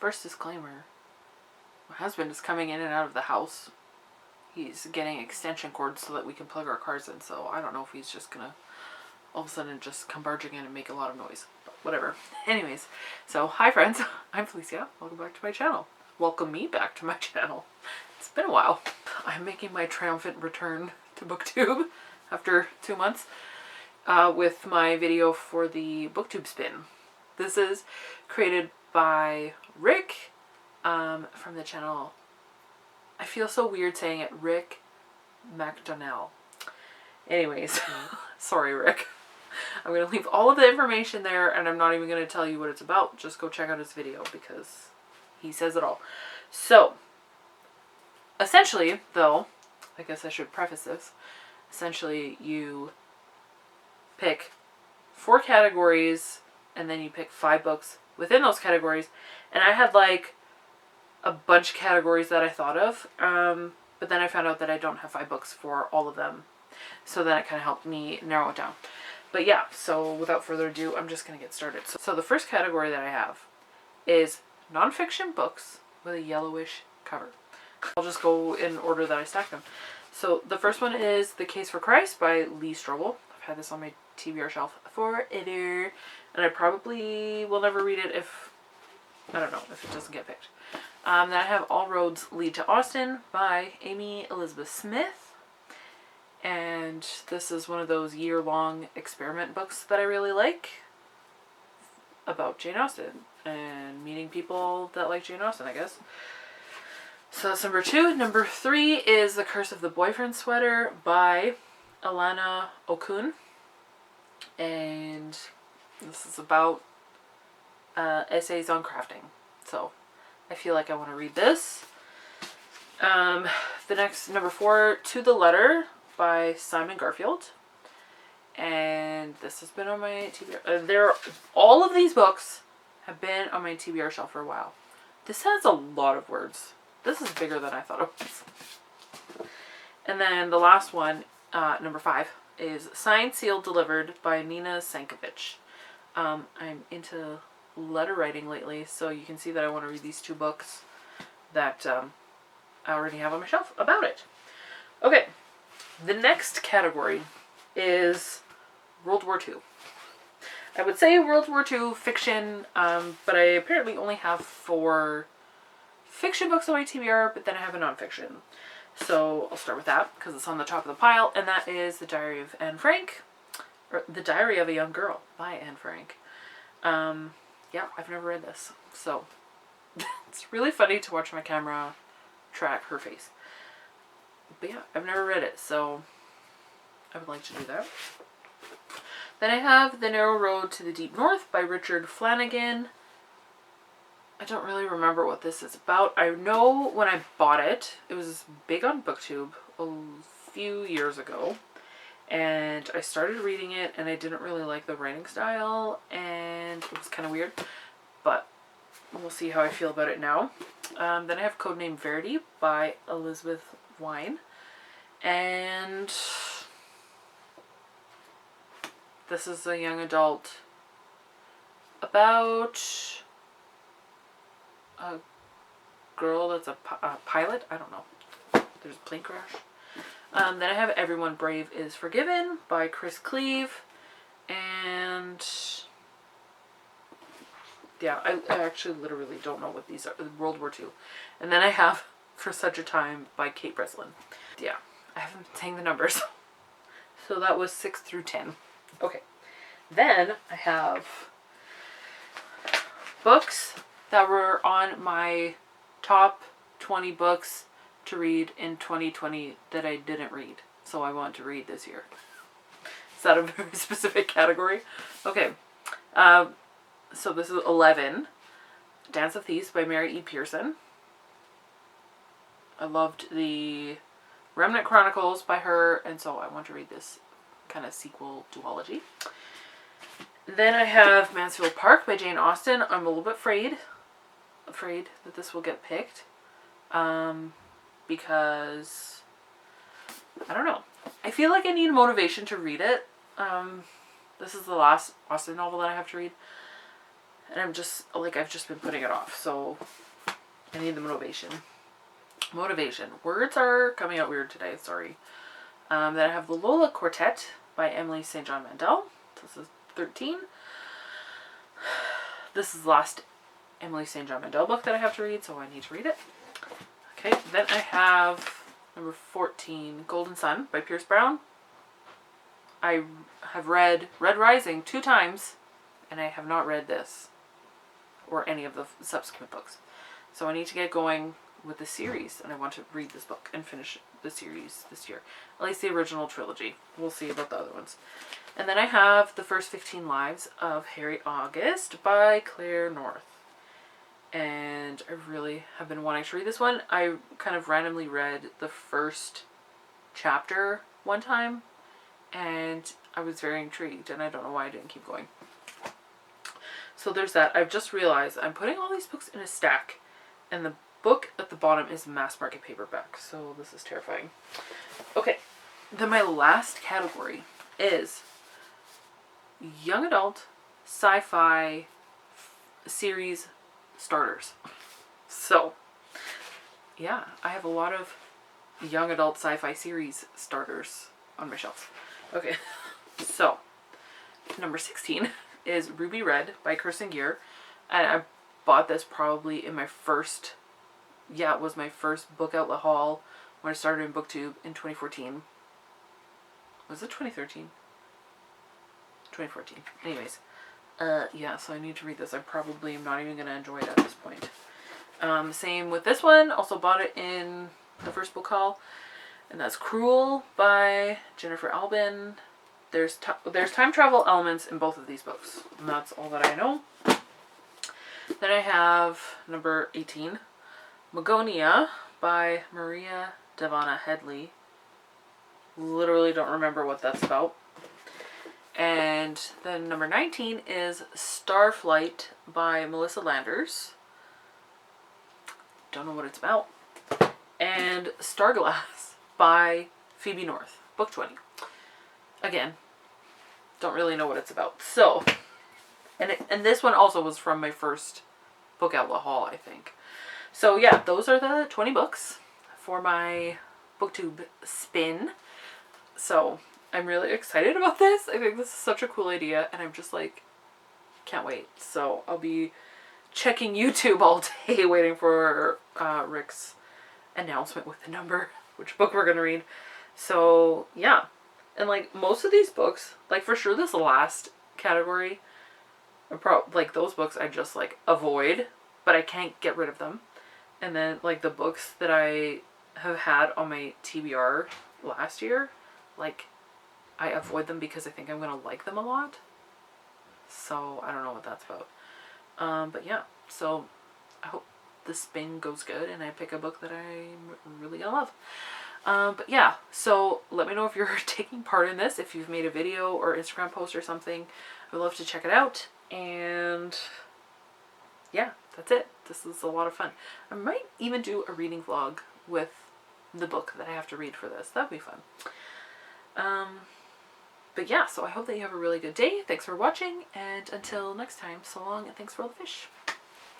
First disclaimer. My husband is coming in and out of the house. He's getting extension cords so that we can plug our cars in. So I don't know if he's just going to all of a sudden just come barging in and make a lot of noise. But whatever. Anyways. So hi friends. I'm Felicia. Welcome back to my channel. Welcome me back to my channel. It's been a while. I'm making my triumphant return to BookTube after 2 months with my video for the BookTube spin. This is created by Rick from the channel. I feel so weird saying it. Rick McDonnell. Anyways, sorry Rick. I'm going to leave all of the information there and I'm not even going to tell you what it's about. Just go check out his video because he says it all. So, essentially, though, I guess I should preface this. Essentially, you pick 4 categories and then you pick 5 books within those categories. And I had like a bunch of categories that I thought of. But then I found out that I don't have 5 books for all of them. So then it kind of helped me narrow it down. But yeah, so without further ado, I'm just going to get started. So the first category that I have is nonfiction books with a yellowish cover. I'll just go in order that I stack them. So the first one is The Case for Christ by Lee Strobel. I've had this on my TBR shelf forever. And I probably will never read it if, I don't know, if it doesn't get picked. Then I have All Roads Lead to Austen by Amy Elizabeth Smith. And this is one of those year-long experiment books that I really like about Jane Austen and meeting people that like Jane Austen, I guess. So that's number 2. Number 3 is The Curse of the Boyfriend Sweater by Alana Okun. And this is about essays on crafting. So I feel like I want to read this. The next, number 4, To the Letter by Simon Garfield. And this has been on my TBR. All of these books have been on my TBR shelf for a while. This has a lot of words. This is bigger than I thought it was. And then the last one, number 5, is Signed, Sealed, Delivered by Nina Sankovic. I'm into letter writing lately, so you can see that I want to read these 2 books that I already have on my shelf about it. Okay, the next category is World War II. I would say World War II fiction, but I apparently only have 4 fiction books on my TBR, but then I have a nonfiction. So I'll start with that because it's on the top of the pile, and that is The Diary of Anne Frank, or The Diary of a Young Girl by Anne Frank. Yeah, I've never read this, so it's really funny to watch my camera track her face. But yeah, I've never read it, so I would like to do that. Then I have The Narrow Road to the Deep North by Richard Flanagan. I don't really remember what this is about. I know when I bought it, it was big on BookTube a few years ago. And I started reading it and I didn't really like the writing style and it was kind of weird. But we'll see how I feel about it now. Then I have Codename Verity by Elizabeth Wein. And this is a young adult about a girl that's a pilot. I don't know. There's a plane crash. Then I have Everyone Brave is Forgiven by Chris Cleave. And yeah, I actually literally don't know what these are. World War II. And then I have For Such a Time by Kate Breslin. Yeah, I haven't been saying the numbers. So that was 6 through 10. Okay. Then I have books that were on my top 20 books to read in 2020 that I didn't read. So I want to read this year. Is that a very specific category? Okay. So this is 11. Dance of Thieves by Mary E. Pearson. I loved the Remnant Chronicles by her, and so I want to read this kind of sequel duology. Then I have Mansfield Park by Jane Austen. I'm a little bit afraid that this will get picked. Because I don't know. I feel like I need motivation to read it. This is the last Austen novel that I have to read. And I'm just, like, I've just been putting it off. So I need the motivation. Motivation. Words are coming out weird today, sorry. Then I have the Lola Quartet by Emily St. John Mandel. This is 13. This is the last Emily St. John Mandel book that I have to read, so I need to read it. Okay, then I have number 14, Golden Sun by Pierce Brown. I have read Red Rising 2 times, and I have not read this or any of the subsequent books. So I need to get going with the series, and I want to read this book and finish the series this year. At least the original trilogy. We'll see about the other ones. And then I have The First 15 Lives of Harry August by Claire North. And I really have been wanting to read this one. I kind of randomly read the first chapter one time, and I was very intrigued, and I don't know why I didn't keep going. So there's that. I've just realized I'm putting all these books in a stack, and the book at the bottom is mass market paperback, so this is terrifying. Okay, then my last category is young adult sci-fi series starters. So yeah, I have a lot of young adult sci-fi series starters on my shelf. Okay, so number 16 is Ruby Red by Kirsten Gear, and I bought this probably in my first, it was my first book outlet haul when I started in BookTube in 2014. Was it 2013? 2014. Anyways, yeah, so I need to read this. I probably am not even going to enjoy it at this point. Same with this one. Also bought it in the first book haul, and that's Cruel by Jennifer Albin. There's time travel elements in both of these books, and that's all that I know. Then I have number 18, Magonia by Maria Devana Headley. Literally don't remember what that's about. And then number 19 is Starflight by Melissa Landers. Don't know what it's about. And Starglass by Phoebe North. Book 20. Again, don't really know what it's about. So, and this one also was from my first book outlet haul, I think. So yeah, those are the 20 books for my BookTube spin. So I'm really excited about this. I think this is such a cool idea, and I'm just like, can't wait. So I'll be checking YouTube all day waiting for Rick's announcement with the number, which book we're going to read. So yeah. And like most of these books, like for sure this last category, like those books I just like avoid, but I can't get rid of them. And then like the books that I have had on my TBR last year, like I avoid them because I think I'm going to like them a lot. So I don't know what that's about. But yeah, so I hope the spin goes good and I pick a book that I'm really going to love. But yeah, so let me know if you're taking part in this, if you've made a video or Instagram post or something. I would love to check it out. And yeah, that's it. This is a lot of fun. I might even do a reading vlog with the book that I have to read for this. That'd be fun. But yeah, so I hope that you have a really good day. Thanks for watching, and until next time, so long and thanks for all the fish.